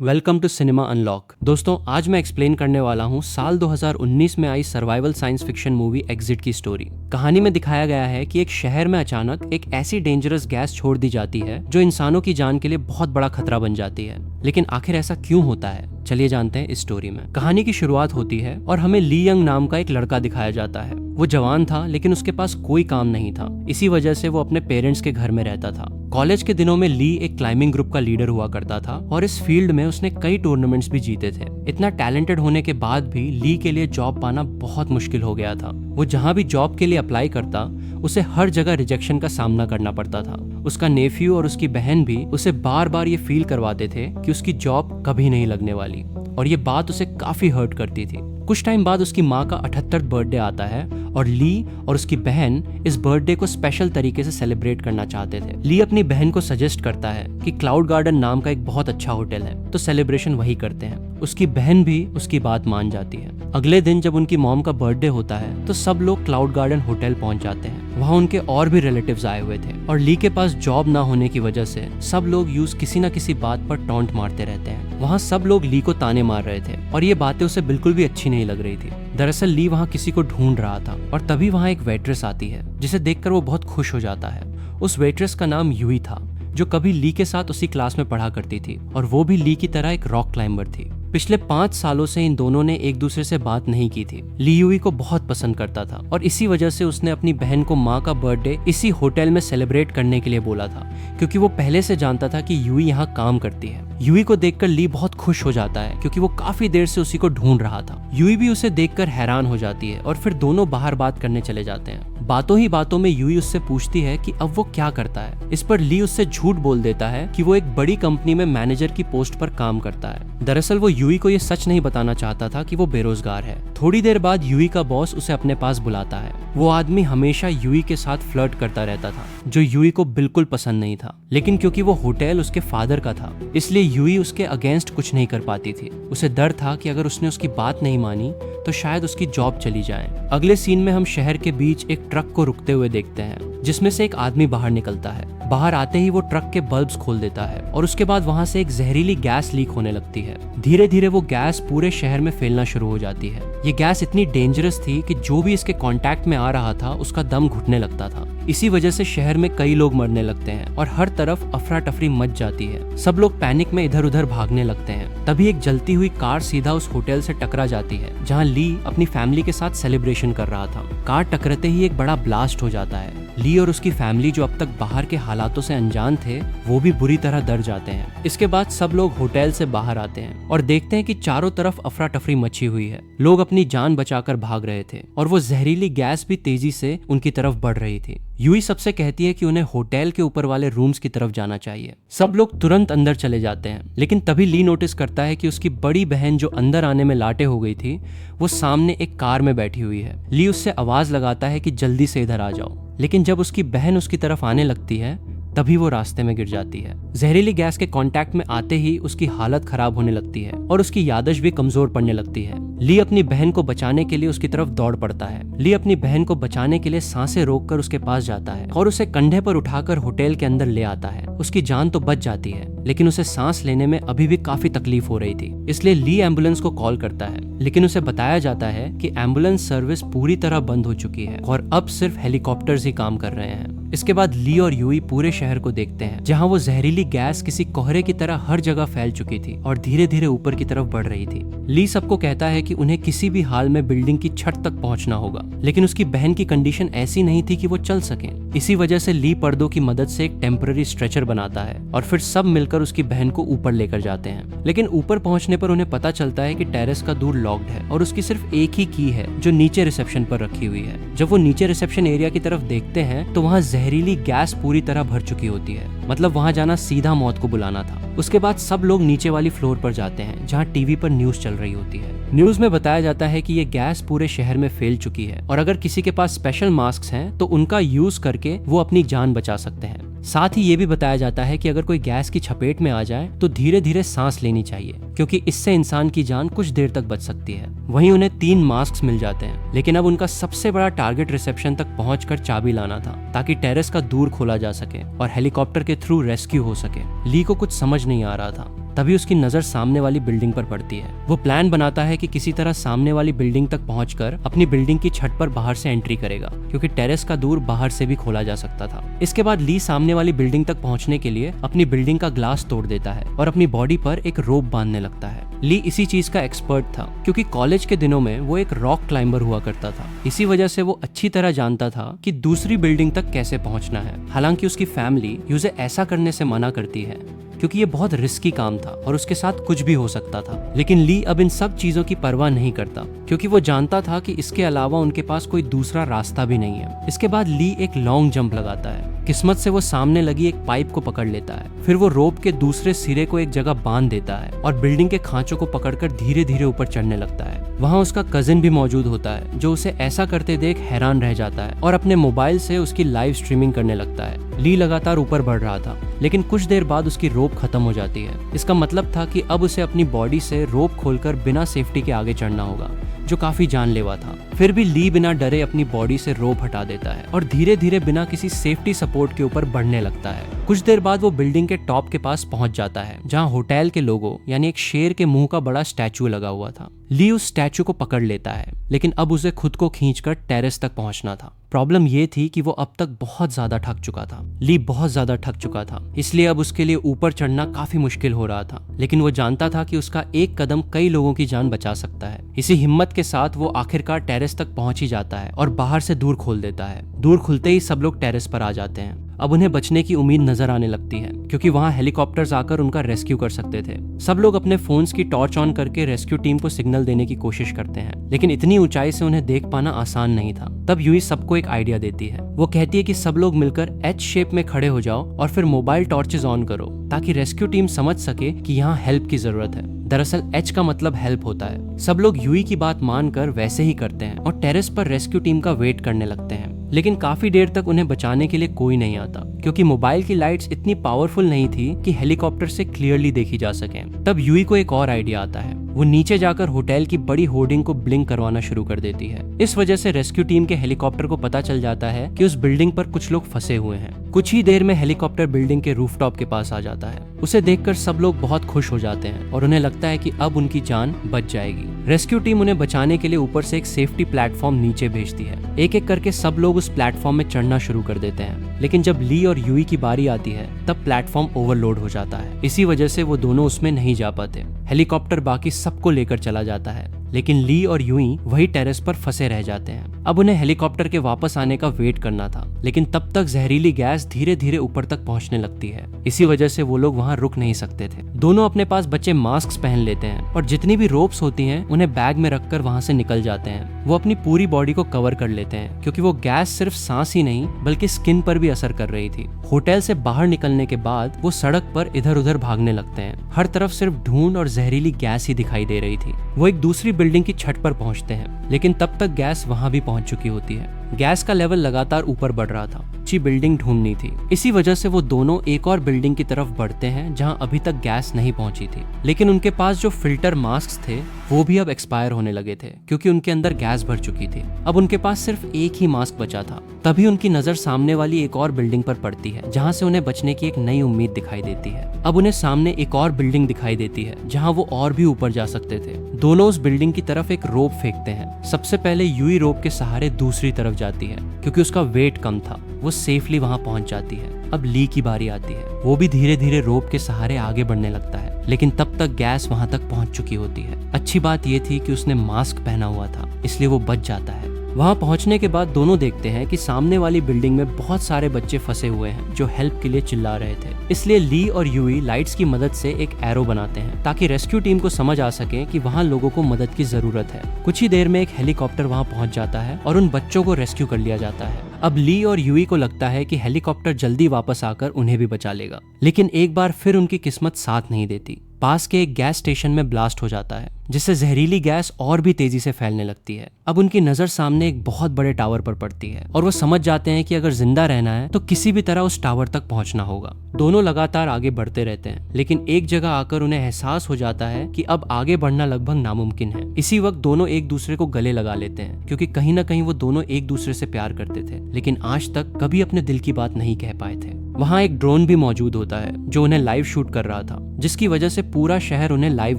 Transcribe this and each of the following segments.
Welcome to cinema unlock. दोस्तों, आज मैं एक्सप्लेन करने वाला हूँ साल 2019 में आई survival science fiction movie exit की स्टोरी। कहानी में दिखाया गया है कि एक शहर में अचानक एक ऐसी डेंजरस गैस छोड़ दी जाती है जो इंसानों की जान के लिए बहुत बड़ा खतरा बन जाती है। लेकिन आखिर ऐसा क्यों होता है, चलिए जानते हैं इस स्टोरी में। कहानी की शुरुआत होती है और हमें ली यंग नाम का एक लड़का दिखाया जाता है। वो जवान था लेकिन उसके पास कोई काम नहीं था। इसी वजह से वो अपने पेरेंट्स के घर में रहता था। कॉलेज के दिनों में ली एक क्लाइंबिंग ग्रुप का लीडर हुआ करता था और इस फील्ड में उसने कई टूर्नामेंट्स भी जीते थे। इतना टैलेंटेड होने के बाद भी ली के लिए जॉब पाना बहुत मुश्किल हो गया था। वो जहाँ भी जॉब के लिए अप्लाई करता, उसे हर जगह रिजेक्शन का सामना करना पड़ता था। उसका नेफ्यू और उसकी बहन भी उसे बार बार ये फील करवाते थे कि उसकी जॉब कभी नहीं लगने वाली, और ये बात उसे काफी हर्ट करती थी। कुछ टाइम बाद उसकी माँ का 78वां बर्थडे आता है और ली और उसकी बहन इस बर्थडे को स्पेशल तरीके से सेलिब्रेट करना चाहते थे। ली अपनी बहन को सजेस्ट करता है कि क्लाउड गार्डन नाम का एक बहुत अच्छा होटल है, तो सेलिब्रेशन वही करते हैं। उसकी बहन भी उसकी बात मान जाती है। अगले दिन जब उनकी मॉम का बर्थडे होता है तो सब लोग क्लाउड गार्डन होटल पहुंच जाते हैं। वहाँ उनके और भी रिलेटिव्स आए हुए थे और ली के पास जॉब ना होने की वजह से सब लोग यूज किसी न किसी बात पर टॉन्ट मारते रहते हैं। वहाँ सब लोग ली को ताने मार रहे थे और ये बातें उसे बिल्कुल भी अच्छी नहीं लग रही थी। दरअसल ली वहाँ किसी को ढूंढ रहा था और तभी वहाँ एक वेट्रेस आती है जिसे देखकर वो बहुत खुश हो जाता है। उस वेट्रेस का नाम यूई था, जो कभी ली के साथ उसी क्लास में पढ़ा करती थी और वो भी ली की तरह एक रॉक क्लाइंबर थी। पिछले 5 सालों से इन दोनों ने एक दूसरे से बात नहीं की थी। ली यूई को बहुत पसंद करता था और इसी वजह से उसने अपनी बहन को माँ का बर्थडे इसी होटल में सेलिब्रेट करने के लिए बोला था, क्योंकि वो पहले से जानता था कि यूई यहाँ काम करती है। यूई को देखकर ली बहुत खुश हो जाता है क्योंकि वो काफी देर से उसी को ढूंढ रहा था। यूई भी उसे देखकर हैरान हो जाती है और फिर दोनों बाहर बात करने चले जाते हैं। बातों ही बातों में यूई उससे पूछती है कि अब वो क्या करता है। इस पर ली उससे झूठ बोल देता है कि वो एक बड़ी कंपनी में मैनेजर की पोस्ट पर काम करता है। दरअसल वो यूई को ये सच नहीं बताना चाहता था कि वो बेरोजगार है। थोड़ी देर बाद यूई का बॉस उसे अपने पास बुलाता है। वो आदमी हमेशा यूई के साथ फ्लर्ट करता रहता था, जो यूई को बिल्कुल पसंद नहीं था। लेकिन क्योंकि वो होटल उसके फादर का था, इसलिए यूई उसके अगेंस्ट कुछ नहीं कर पाती थी। उसे डर था कि अगर उसने उसकी बात नहीं मानी तो शायद उसकी जॉब चली जाए। अगले सीन में हम शहर के बीच एक ट्रक को रुकते हुए देखते हैं, जिसमें से एक आदमी बाहर निकलता है। बाहर आते ही वो ट्रक के बल्ब्स खोल देता है और उसके बाद वहां से एक जहरीली गैस लीक होने लगती है। धीरे धीरे वो गैस पूरे शहर में फैलना शुरू हो जाती है। ये गैस इतनी डेंजरस थी कि जो भी इसके कांटेक्ट में आ रहा था उसका दम घुटने लगता था। इसी वजह से शहर में कई लोग मरने लगते हैं और हर तरफ अफरा तफरी मच जाती है। सब लोग पैनिक में इधर उधर भागने लगते हैं। तभी एक जलती हुई कार सीधा उस होटल से टकरा जाती है जहाँ ली अपनी फैमिली के साथ सेलिब्रेशन कर रहा था। कार टकराते ही एक बड़ा ब्लास्ट हो जाता है। ली और उसकी फैमिली, जो अब तक बाहर के हालातों से अनजान थे, वो भी बुरी तरह डर जाते हैं। इसके बाद सब लोग होटल से बाहर आते हैं और देखते हैं कि चारों तरफ अफरा तफरी मची हुई है। लोग अपनी जान बचाकर भाग रहे थे और वो जहरीली गैस भी तेजी से उनकी तरफ बढ़ रही थी। यूई सबसे कहती है कि उन्हें होटल के ऊपर वाले रूम्स की तरफ जाना चाहिए। सब लोग तुरंत अंदर चले जाते हैं, लेकिन तभी ली नोटिस करता है कि उसकी बड़ी बहन, जो अंदर आने में लाटे हो गई थी, वो सामने एक कार में बैठी हुई है। ली उससे आवाज लगाता है कि जल्दी से इधर आ जाओ, लेकिन जब उसकी बहन उसकी तरफ आने लगती है तभी वो रास्ते में गिर जाती है। जहरीली गैस के कांटेक्ट में आते ही उसकी हालत खराब होने लगती है और उसकी याददाश्त भी कमजोर पड़ने लगती है। ली अपनी बहन को बचाने के लिए उसकी तरफ दौड़ पड़ता है। ली अपनी बहन को बचाने के लिए सांसें रोककर उसके पास जाता है और उसे कंधे पर उठाकर होटल के अंदर ले आता है। उसकी जान तो बच जाती है, लेकिन उसे सांस लेने में अभी भी काफी तकलीफ हो रही थी। इसलिए ली एम्बुलेंस को कॉल करता है, लेकिन उसे बताया जाता है कि एम्बुलेंस सर्विस पूरी तरह बंद हो चुकी है और अब सिर्फ हेलीकॉप्टर्स ही काम कर रहे हैं। इसके बाद ली और यूई पूरे शहर को देखते हैं, जहां वो जहरीली गैस किसी कोहरे की तरह हर जगह फैल चुकी थी और धीरे धीरे ऊपर की तरफ बढ़ रही थी। ली सबको कहता है कि उन्हें किसी भी हाल में बिल्डिंग की छत तक पहुंचना होगा, लेकिन उसकी बहन की कंडीशन ऐसी नहीं थी कि वो चल सके। इसी वजह से ली पर्दों की मदद से एक टेम्पररी स्ट्रेचर बनाता है और फिर सब मिलकर उसकी बहन को ऊपर लेकर जाते हैं। लेकिन ऊपर पहुंचने पर उन्हें पता चलता है कि टेरेस का दूर लॉक्ड है और उसकी सिर्फ एक ही की है, जो नीचे रिसेप्शन पर रखी हुई है। जब वो नीचे रिसेप्शन एरिया की तरफ देखते हैं तो वहाँ जहरीली गैस पूरी तरह भर चुकी होती है। मतलब वहां जाना सीधा मौत को बुलाना था। उसके बाद सब लोग नीचे वाली फ्लोर पर जाते हैं, जहां टीवी पर न्यूज चल रही होती है। न्यूज में बताया जाता है कि ये गैस पूरे शहर में फैल चुकी है और अगर किसी के पास स्पेशल मास्क हैं तो उनका यूज करके वो अपनी जान बचा सकते हैं। साथ ही ये भी बताया जाता है कि अगर कोई गैस की चपेट में आ जाए तो धीरे धीरे सांस लेनी चाहिए, क्योंकि इससे इंसान की जान कुछ देर तक बच सकती है। वहीं उन्हें 3 मास्क मिल जाते हैं, लेकिन अब उनका सबसे बड़ा टारगेट रिसेप्शन तक पहुंचकर चाबी लाना था, ताकि टेरेस का दूर खोला जा सके और हेलीकॉप्टर के थ्रू रेस्क्यू हो सके। ली को कुछ समझ नहीं आ रहा था। तभी उसकी नजर सामने वाली बिल्डिंग पर पड़ती है। वो प्लान बनाता है कि किसी तरह सामने वाली बिल्डिंग तक पहुंचकर अपनी बिल्डिंग की छत पर बाहर से एंट्री करेगा, क्योंकि टेरेस का दूर बाहर से भी खोला जा सकता था। इसके बाद ली सामने वाली बिल्डिंग तक पहुंचने के लिए अपनी बिल्डिंग का ग्लास तोड़ देता है और अपनी बॉडी पर एक रोप बांधने लगता है। ली इसी चीज का एक्सपर्ट था, क्योंकि कॉलेज के दिनों में वो एक रॉक क्लाइंबर हुआ करता था। इसी वजह से वो अच्छी तरह जानता था कि दूसरी बिल्डिंग तक कैसे पहुंचना है। हालांकि उसकी फैमिली उसे ऐसा करने से मना करती है, क्योंकि ये बहुत रिस्की काम था और उसके साथ कुछ भी हो सकता था। लेकिन ली अब इन सब चीजों की परवाह नहीं करता, क्योंकि वो जानता था कि इसके अलावा उनके पास कोई दूसरा रास्ता भी नहीं है। इसके बाद ली एक लॉन्ग जंप लगाता है। किस्मत से वो सामने लगी एक पाइप को पकड़ लेता है। फिर वो रोप के दूसरे सिरे को एक जगह बांध देता है और बिल्डिंग के खांचों को पकड़कर धीरे धीरे ऊपर चढ़ने लगता है। वहाँ उसका कजिन भी मौजूद होता है, जो उसे ऐसा करते देख हैरान रह जाता है और अपने मोबाइल से उसकी लाइव स्ट्रीमिंग करने लगता है। ली लगातार ऊपर बढ़ रहा था, लेकिन कुछ देर बाद उसकी रोप खत्म हो जाती है। इसका मतलब था कि अब उसे अपनी बॉडी से रोप खोलकर बिना सेफ्टी के आगे चढ़ना होगा, जो काफी जानलेवा था। फिर भी ली बिना डरे अपनी बॉडी से रोप हटा देता है और धीरे धीरे बिना किसी सेफ्टी सपोर्ट के ऊपर बढ़ने लगता है। कुछ देर बाद वो बिल्डिंग के टॉप के पास पहुंच जाता है, जहां होटल के लोगो यानी एक शेर के मुंह का बड़ा स्टैचू लगा हुआ था। ली उस स्टैचू को पकड़ लेता है, लेकिन अब उसे खुद को खींचकर टेरेस तक पहुंचना था। प्रॉब्लम ये थी कि वो अब तक बहुत ज्यादा थक चुका था। ली बहुत ज्यादा थक चुका था, इसलिए अब उसके लिए ऊपर चढ़ना काफी मुश्किल हो रहा था। लेकिन वो जानता था कि उसका एक कदम कई लोगों की जान बचा सकता है। इसी हिम्मत के साथ वो आखिरकार टेरेस तक पहुंच ही जाता है और बाहर से दूर खोल देता है। दूर खुलते ही सब लोग टेरेस पर आ जाते हैं। अब उन्हें बचने की उम्मीद नजर आने लगती है, क्योंकि वहां हेलीकॉप्टर्स आकर उनका रेस्क्यू कर सकते थे। सब लोग अपने फोन्स की टॉर्च ऑन करके रेस्क्यू टीम को सिग्नल देने की कोशिश करते हैं, लेकिन इतनी ऊंचाई से उन्हें देख पाना आसान नहीं था। तब यूई सबको एक आइडिया देती है। वो कहती है कि सब लोग मिलकर एच शेप में खड़े हो जाओ और फिर मोबाइल टॉर्चेस ऑन करो, ताकि रेस्क्यू टीम समझ सके कि यहाँ हेल्प की जरूरत है। दरअसल एच का मतलब हेल्प होता है। सब लोग यूई की बात मानकर वैसे ही करते हैं और टेरेस पर रेस्क्यू टीम का वेट करने लगते हैं। लेकिन काफी देर तक उन्हें बचाने के लिए कोई नहीं आता, क्योंकि मोबाइल की लाइट्स इतनी पावरफुल नहीं थी कि हेलीकॉप्टर से क्लियरली देखी जा सके। तब यूई को एक और आइडिया आता है। वो नीचे जाकर होटल की बड़ी होर्डिंग को ब्लिंक करवाना शुरू कर देती है। इस वजह से रेस्क्यू टीम के हेलीकॉप्टर को पता चल जाता है कि उस बिल्डिंग पर कुछ लोग फंसे हुए हैं। कुछ ही देर में हेलीकॉप्टर बिल्डिंग के रूफटॉप के पास आ जाता है। उसे देखकर सब लोग बहुत खुश हो जाते हैं और उन्हें लगता है कि अब उनकी जान बच जाएगी। रेस्क्यू टीम उन्हें बचाने के लिए ऊपर से एक सेफ्टी प्लेटफॉर्म नीचे भेजती है। एक एक करके सब लोग उस प्लेटफॉर्म में चढ़ना शुरू कर देते हैं, लेकिन जब ली और यूई की बारी आती है तब प्लेटफॉर्म ओवरलोड हो जाता है। इसी वजह से वो दोनों उसमें नहीं जा पाते। हेलीकॉप्टर बाकी सबको लेकर चला जाता है, लेकिन ली और यूई वही टेरेस पर फंसे रह जाते हैं। अब उन्हें हेलीकॉप्टर के वापस आने का वेट करना था, लेकिन तब तक जहरीली गैस धीरे धीरे ऊपर तक पहुंचने लगती है। इसी वजह से वो लोग वहां रुक नहीं सकते थे। दोनों अपने पास बचे मास्क पहन लेते हैं और जितनी भी रोप्स होती हैं उन्हें बैग में रखकर वहां से निकल जाते हैं। वो अपनी पूरी बॉडी को कवर कर लेते हैं, क्योंकि वो गैस सिर्फ सांस ही नहीं बल्कि स्किन पर भी असर कर रही थी। होटल से बाहर निकलने के बाद वो सड़क पर इधर उधर भागने लगते हैं। हर तरफ सिर्फ धुंध और जहरीली गैस ही दिखाई दे रही थी। वो एक दूसरी बिल्डिंग की छत पर पहुंचते हैं, लेकिन तब तक गैस वहां भी पहुंच चुकी होती है। गैस का लेवल लगातार ऊपर बढ़ रहा था। अच्छी बिल्डिंग ढूंढनी थी। इसी वजह से वो दोनों एक और बिल्डिंग की तरफ बढ़ते हैं, जहां अभी तक गैस नहीं पहुंची थी। लेकिन उनके पास जो फिल्टर मास्क थे वो भी अब एक्सपायर होने लगे थे, क्योंकि उनके अंदर गैस भर चुकी थी। अब उनके पास सिर्फ एक ही मास्क बचा था। तभी उनकी नजर सामने वाली एक और बिल्डिंग पर पड़ती है, जहां से उन्हें बचने की एक नई उम्मीद दिखाई देती है। अब उन्हें सामने एक और बिल्डिंग दिखाई देती है, जहां वो और भी ऊपर जा सकते थे। दोनों उस बिल्डिंग की तरफ एक रोप फेंकते हैं। सबसे पहले यूई रोप के सहारे दूसरी तरफ जाती है, क्योंकि उसका वेट कम था। वो सेफली वहां पहुंच जाती है। अब ली की बारी आती है। वो भी धीरे धीरे रोप के सहारे आगे बढ़ने लगता है, लेकिन तब तक गैस वहां तक पहुंच चुकी होती है। अच्छी बात ये थी कि उसने मास्क पहना हुआ था, इसलिए वो बच जाता है। वहां पहुंचने के बाद दोनों देखते हैं कि सामने वाली बिल्डिंग में बहुत सारे बच्चे फंसे हुए हैं, जो हेल्प के लिए चिल्ला रहे थे। इसलिए ली और यूई लाइट्स की मदद से एक एरो बनाते हैं, ताकि रेस्क्यू टीम को समझ आ सके कि वहां लोगों को मदद की जरूरत है। कुछ ही देर में एक हेलीकॉप्टर वहां पहुंच जाता है और उन बच्चों को रेस्क्यू कर लिया जाता है। अब ली और यूई को लगता है कि हेलीकॉप्टर जल्दी वापस आकर उन्हें भी बचा लेगा, लेकिन एक बार फिर उनकी किस्मत साथ नहीं देती। पास के एक गैस स्टेशन में ब्लास्ट हो जाता है, जिससे जहरीली गैस और भी तेजी से फैलने लगती है। अब उनकी नजर सामने एक बहुत बड़े टावर पर पड़ती है और वो समझ जाते हैं कि अगर जिंदा रहना है तो किसी भी तरह उस टावर तक पहुंचना होगा। दोनों लगातार आगे बढ़ते रहते हैं, लेकिन एक जगह आकर उन्हें एहसास हो जाता है कि अब आगे बढ़ना लगभग नामुमकिन है। इसी वक्त दोनों एक दूसरे को गले लगा लेते हैं, क्योंकि कहीं ना कहीं वो दोनों एक दूसरे से प्यार करते थे, लेकिन आज तक कभी अपने दिल की बात नहीं कह पाए थे। वहाँ एक ड्रोन भी मौजूद होता है जो उन्हें लाइव शूट कर रहा था, जिसकी वजह से पूरा शहर उन्हें लाइव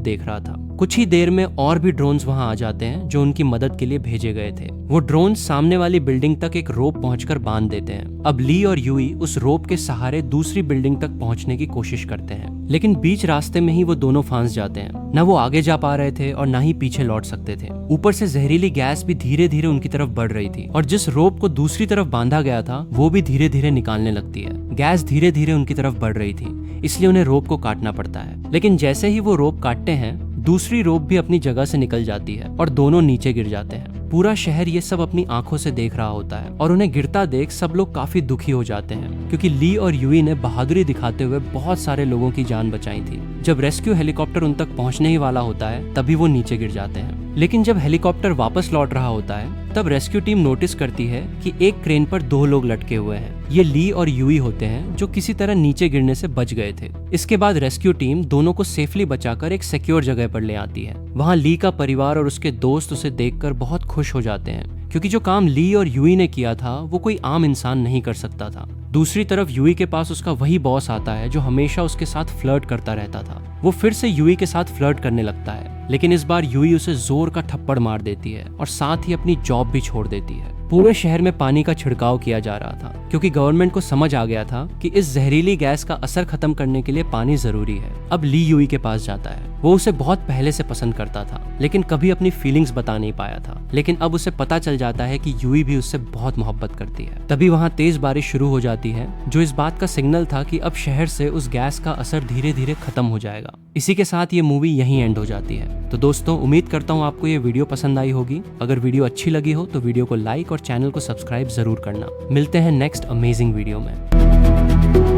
देख रहा था। कुछ ही देर में और भी ड्रोन्स वहां आ जाते हैं जो उनकी मदद के लिए भेजे गए थे। वो ड्रोन सामने वाली बिल्डिंग तक एक रोप पहुंचकर बांध देते हैं। अब ली और यूई उस रोप के सहारे दूसरी बिल्डिंग तक पहुंचने की कोशिश करते हैं, लेकिन बीच रास्ते में ही वो दोनों फंस जाते हैं। न वो आगे जा पा रहे थे और न ही पीछे लौट सकते थे। ऊपर से जहरीली गैस भी धीरे धीरे उनकी तरफ बढ़ रही थी और जिस रोप को दूसरी तरफ बांधा गया था वो भी धीरे धीरे निकालने लगती है। गैस धीरे धीरे उनकी तरफ बढ़ रही थी, इसलिए उन्हें रोप को काटना पड़ता है। लेकिन जैसे ही वो रोप काटते हैं, दूसरी रोप भी अपनी जगह से निकल जाती है और दोनों नीचे गिर जाते हैं। पूरा शहर ये सब अपनी आंखों से देख रहा होता है और उन्हें गिरता देख सब लोग काफी दुखी हो जाते हैं, क्योंकि ली और यूई ने बहादुरी दिखाते हुए बहुत सारे लोगों की जान बचाई थी। जब रेस्क्यू हेलीकॉप्टर उन तक पहुंचने ही वाला होता है, तभी वो नीचे गिर जाते हैं। लेकिन जब हेलीकॉप्टर वापस लौट रहा होता है, तब रेस्क्यू टीम नोटिस करती है कि एक क्रेन पर 2 लोग लटके हुए हैं। ये ली और यूई होते हैं जो किसी तरह नीचे गिरने से बच गए थे। इसके बाद रेस्क्यू टीम दोनों को सेफली बचाकर एक सिक्योर जगह पर ले आती है। वहाँ ली का परिवार और उसके दोस्त उसे देखकर बहुत खुश हो जाते हैं, क्योंकि जो काम ली और यूई ने किया था वो कोई आम इंसान नहीं कर सकता था। दूसरी तरफ यूई के पास उसका वही बॉस आता है जो हमेशा उसके साथ फ्लर्ट करता रहता था। वो फिर से यूई के साथ फ्लर्ट करने लगता है, लेकिन इस बार यूई उसे जोर का थप्पड़ मार देती है और साथ ही अपनी जॉब भी छोड़ देती है। पूरे शहर में पानी का छिड़काव किया जा रहा था, क्योंकि गवर्नमेंट को समझ आ गया था कि इस जहरीली गैस का असर खत्म करने के लिए पानी जरूरी है। अब ली यूई के पास जाता है। वो उसे बहुत पहले से पसंद करता था, लेकिन कभी अपनी फीलिंग्स बता नहीं पाया था। लेकिन अब उसे पता चल जाता है कि यूई भी उससे बहुत मोहब्बत करती है। तभी वहाँ तेज बारिश शुरू हो जाती है, जो इस बात का सिग्नल था कि अब शहर से उस गैस का असर धीरे धीरे खत्म हो जाएगा। इसी के साथ ये मूवी यहीं एंड हो जाती है। तो दोस्तों, उम्मीद करता हूँ आपको ये वीडियो पसंद आई होगी। अगर वीडियो अच्छी लगी हो तो वीडियो को लाइक और चैनल को सब्सक्राइब जरूर करना। मिलते हैं नेक्स्ट अमेजिंग वीडियो में।